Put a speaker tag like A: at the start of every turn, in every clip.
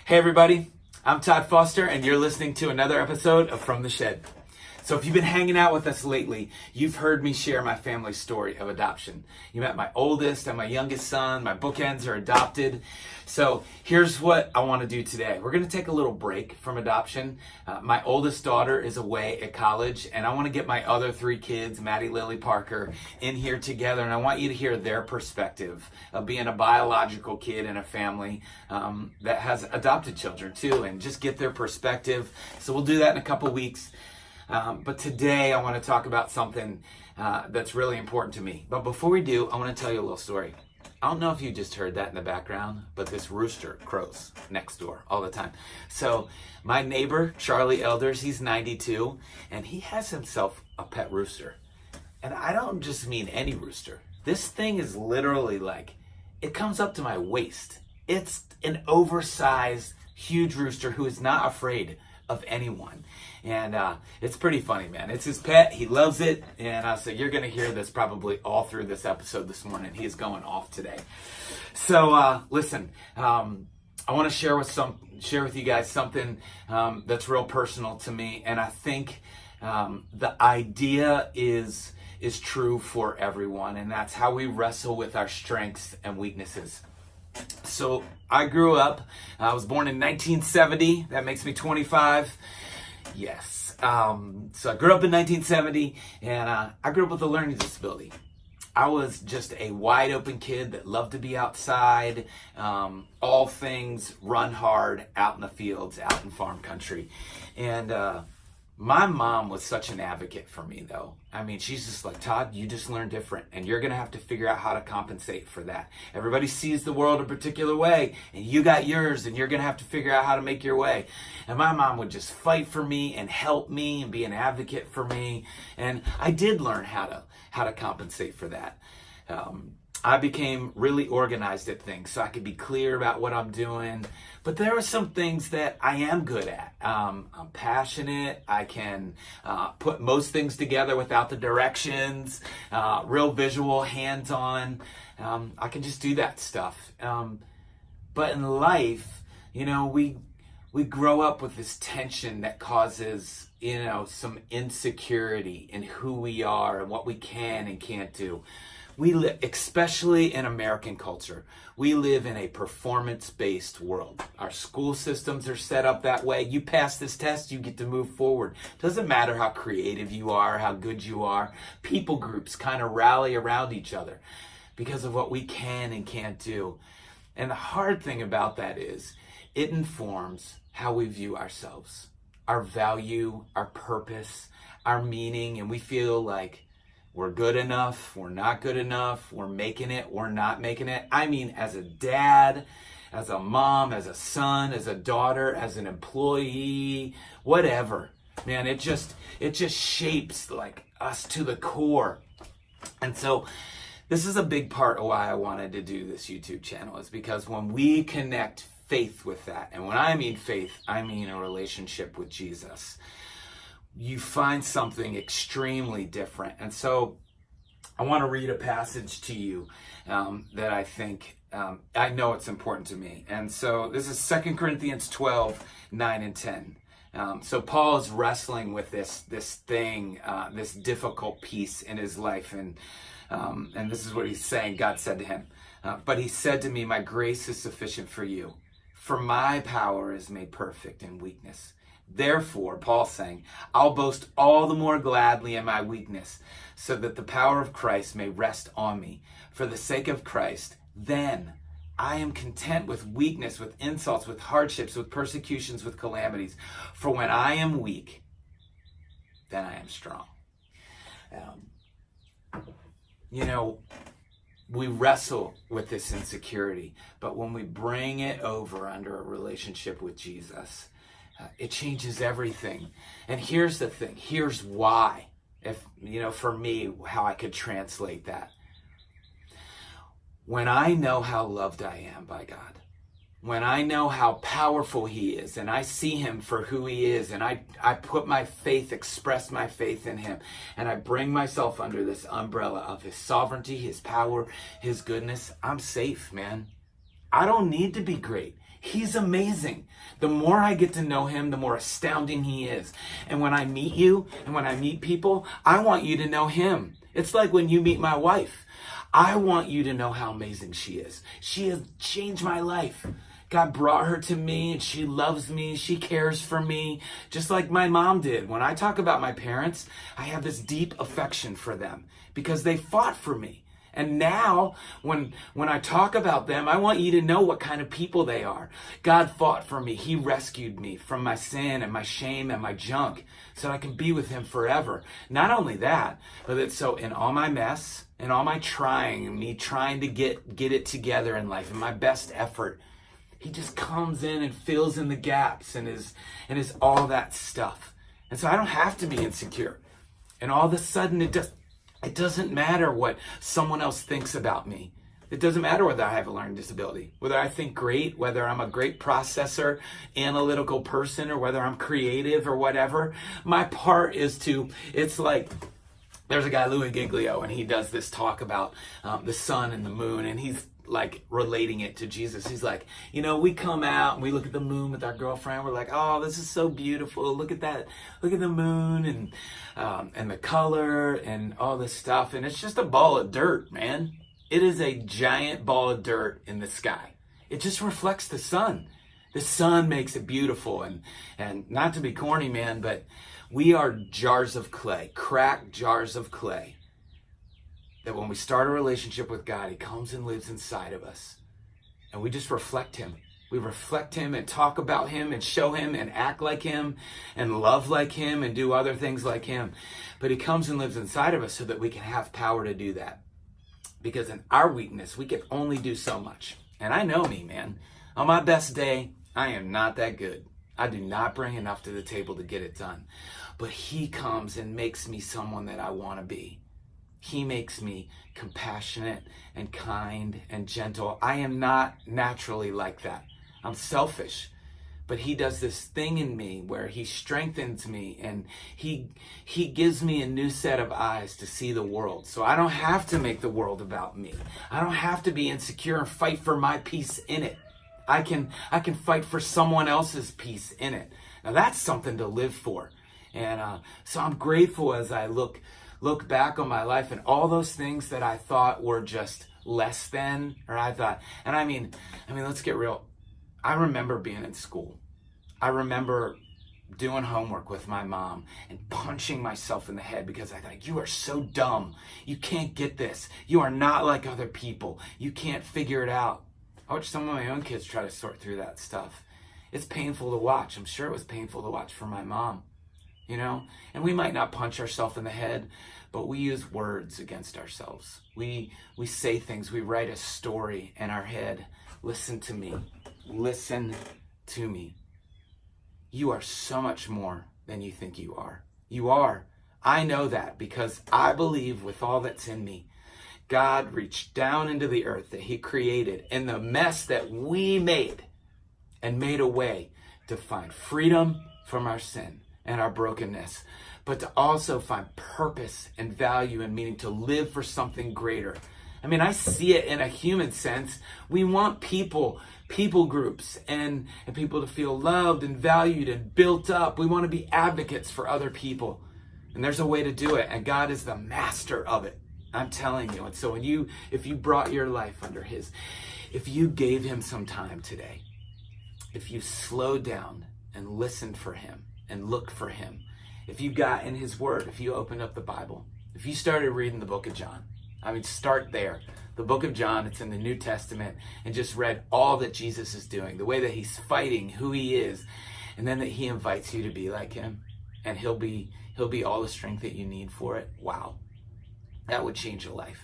A: Hey everybody, I'm Todd Foster and you're listening to another episode of From the Shed. So if you've been hanging out with us lately, you've heard me share my family's story of adoption. You met my oldest and my youngest son. My bookends are adopted. So here's what I want to do today. We're going to take a little break from adoption. My oldest daughter is away at college, and I want to get my other three kids, Maddie, Lily, Parker, in here together, and I want you to hear their perspective of being a biological kid in a family that has adopted children too, and just get their perspective. So we'll do that in a couple weeks. But today I want to talk about something that's really important to me. But before we do, I want to tell you a little story. I don't know if you just heard that in the background, but this rooster crows next door all the time. So my neighbor, Charlie Elders, he's 92, and he has himself a pet rooster. And I don't just mean any rooster. This thing is literally like, it comes up to my waist. It's an oversized, huge rooster who is not afraid of anyone. And it's pretty funny, man. It's his pet. He loves it. And so you're going to hear this probably all through this episode this morning. He's going off today. So listen, I want to share with you guys something that's real personal to me. And I think the idea is true for everyone. And that's how we wrestle with our strengths and weaknesses. So I grew up, I was born in 1970. That makes me 25. Yes. So I grew up in 1970, and I grew up with a learning disability. I was just a wide open kid that loved to be outside, all things run hard out in the fields, out in farm country. And my mom was such an advocate for me, though. I mean, she's just like, Todd, you just learn different, and you're going to have to figure out how to compensate for that. Everybody sees the world a particular way, and you got yours, and you're going to have to figure out how to make your way. And my mom would just fight for me and help me and be an advocate for me. And I did learn how to compensate for that. I became really organized at things so I could be clear about what I'm doing. But there are some things that I am good at. I'm passionate. I can put most things together without the directions, real visual, hands-on. I can just do that stuff. But in life, you know, we grow up with this tension that causes, you know, some insecurity in who we are and what we can and can't do. We live, especially in American culture, we live in a performance-based world. Our school systems are set up that way. You pass this test, you get to move forward. Doesn't matter how creative you are, how good you are. People groups kind of rally around each other because of what we can and can't do. And the hard thing about that is it informs how we view ourselves, our value, our purpose, our meaning, and we feel like we're good enough, we're not good enough, we're making it, we're not making it. I mean, as a dad, as a mom, as a son, as a daughter, as an employee, whatever. Man, it just shapes like us to the core. And so this is a big part of why I wanted to do this YouTube channel, is because when we connect faith with that, and when I mean faith, I mean a relationship with Jesus, you find something extremely different. And so I want to read a passage to you that I think, I know it's important to me. And so this is 2 Corinthians 12, 9 and 10. So Paul is wrestling with this thing, this difficult piece in his life. And this is what he's saying. God said to him, but he said to me, my grace is sufficient for you, for my power is made perfect in weakness. Therefore, Paul's saying, I'll boast all the more gladly in my weakness, so that the power of Christ may rest on me. For the sake of Christ, then I am content with weakness, with insults, with hardships, with persecutions, with calamities. For when I am weak, then I am strong. You know, we wrestle with this insecurity, but when we bring it over under a relationship with Jesus, it changes everything. And here's the thing. Here's why. If, you know, for me, how I could translate that. When I know how loved I am by God, when I know how powerful he is, and I see him for who he is, and I put my faith, express my faith in him, and I bring myself under this umbrella of his sovereignty, his power, his goodness, I'm safe, man. I don't need to be great. He's amazing. The more I get to know him, the more astounding he is. And when I meet you and when I meet people, I want you to know him. It's like when you meet my wife. I want you to know how amazing she is. She has changed my life. God brought her to me and she loves me. She cares for me just like my mom did. When I talk about my parents, I have this deep affection for them because they fought for me. And now, when I talk about them, I want you to know what kind of people they are. God fought for me. He rescued me from my sin and my shame and my junk so I can be with him forever. Not only that, but that so in all my mess and all my trying and me trying to get it together in life and my best effort, he just comes in and fills in the gaps and is all that stuff. And so I don't have to be insecure. And all of a sudden it doesn't matter what someone else thinks about me. It doesn't matter whether I have a learning disability, whether I think great, whether I'm a great processor, analytical person, or whether I'm creative or whatever. My part is it's like, there's a guy, Louis Giglio, and he does this talk about the sun and the moon, and he's like relating it to Jesus. He's like, we come out and we look at the moon with our girlfriend. We're like, oh, this is so beautiful. Look at that. Look at the moon and the color and all this stuff. And it's just a ball of dirt, man. It is a giant ball of dirt in the sky. It just reflects the sun. The sun makes it beautiful. And not to be corny, man, but we are jars of clay, cracked jars of clay. That when we start a relationship with God, he comes and lives inside of us. And we just reflect him. We reflect him and talk about him and show him and act like him and love like him and do other things like him. But he comes and lives inside of us so that we can have power to do that. Because in our weakness, we can only do so much. And I know me, man. On my best day, I am not that good. I do not bring enough to the table to get it done. But he comes and makes me someone that I want to be. He makes me compassionate and kind and gentle. I am not naturally like that. I'm selfish. But he does this thing in me where he strengthens me and he gives me a new set of eyes to see the world. So I don't have to make the world about me. I don't have to be insecure and fight for my peace in it. I can fight for someone else's peace in it. Now that's something to live for. And so I'm grateful as I look back on my life and all those things that I thought were just less than, or I thought, and I mean, let's get real. I remember being in school. I remember doing homework with my mom and punching myself in the head because I thought, you are so dumb. You can't get this. You are not like other people. You can't figure it out. I watched some of my own kids try to sort through that stuff. It's painful to watch. I'm sure it was painful to watch for my mom. And we might not punch ourselves in the head, but we use words against ourselves. We say things, we write a story in our head. Listen to me. Listen to me. You are so much more than you think you are. You are. I know that because I believe with all that's in me, God reached down into the earth that he created in the mess that we made and made a way to find freedom from our sin and our brokenness, but to also find purpose and value and meaning to live for something greater. I see it in a human sense. We want people groups and people to feel loved and valued and built up. We want to be advocates for other people. And there's a way to do it. And God is the master of it. I'm telling you. And so if you brought your life under his, if you gave him some time today, if you slowed down and listened for him and looked for him, if you got in his word, if you opened up the Bible, if you started reading the book of John, start there. The book of John, it's in the New Testament, and just read all that Jesus is doing, the way that he's fighting, who he is, and then that he invites you to be like him, and he'll be all the strength that you need for it. Wow. That would change your life.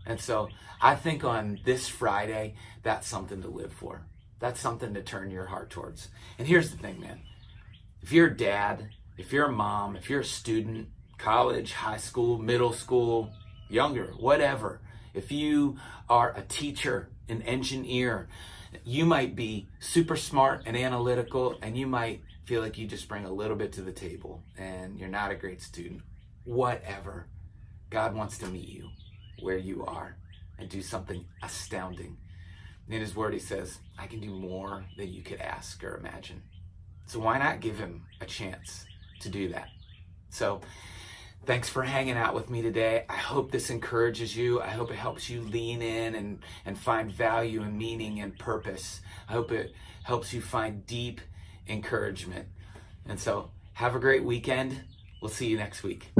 A: And so I think on this Friday, that's something to live for. That's something to turn your heart towards. And here's the thing, man. If you're a dad, if you're a mom, if you're a student, college, high school, middle school, younger, whatever, if you are a teacher, an engineer, you might be super smart and analytical, and you might feel like you just bring a little bit to the table and you're not a great student. Whatever. God wants to meet you where you are and do something astounding. In his word, he says, I can do more than you could ask or imagine. So why not give him a chance to do that? So thanks for hanging out with me today. I hope this encourages you. I hope it helps you lean in and find value and meaning and purpose. I hope it helps you find deep encouragement. And so have a great weekend. We'll see you next week.